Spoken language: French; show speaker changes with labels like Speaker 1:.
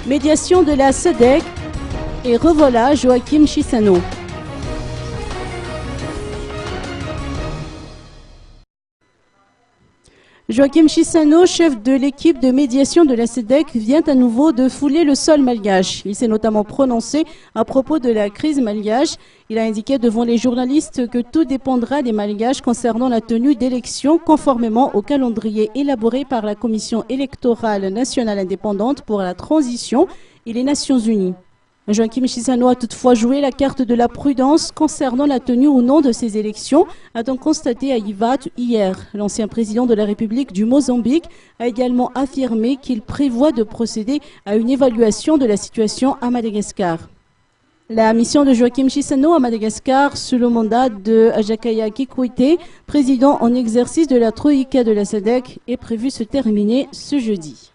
Speaker 1: Médiation de la SEDEC et revoilà Joachim Chissano. Joachim Chissano, chef de l'équipe de médiation de la SEDEC, vient à nouveau de fouler le sol malgache. Il s'est notamment prononcé à propos de la crise malgache. Il a indiqué devant les journalistes que tout dépendra des Malgaches concernant la tenue d'élections conformément au calendrier élaboré par la Commission électorale nationale indépendante pour la transition et les Nations unies. Joachim Chissano a toutefois joué la carte de la prudence concernant la tenue ou non de ces élections, a-t-on constaté à Ivat hier. L'ancien président de la République du Mozambique a également affirmé qu'il prévoit de procéder à une évaluation de la situation à Madagascar. La mission de Joachim Chissano à Madagascar sous le mandat de Jakaya Kikwete, président en exercice de la Troïka de la SEDEC, est prévue se terminer ce jeudi.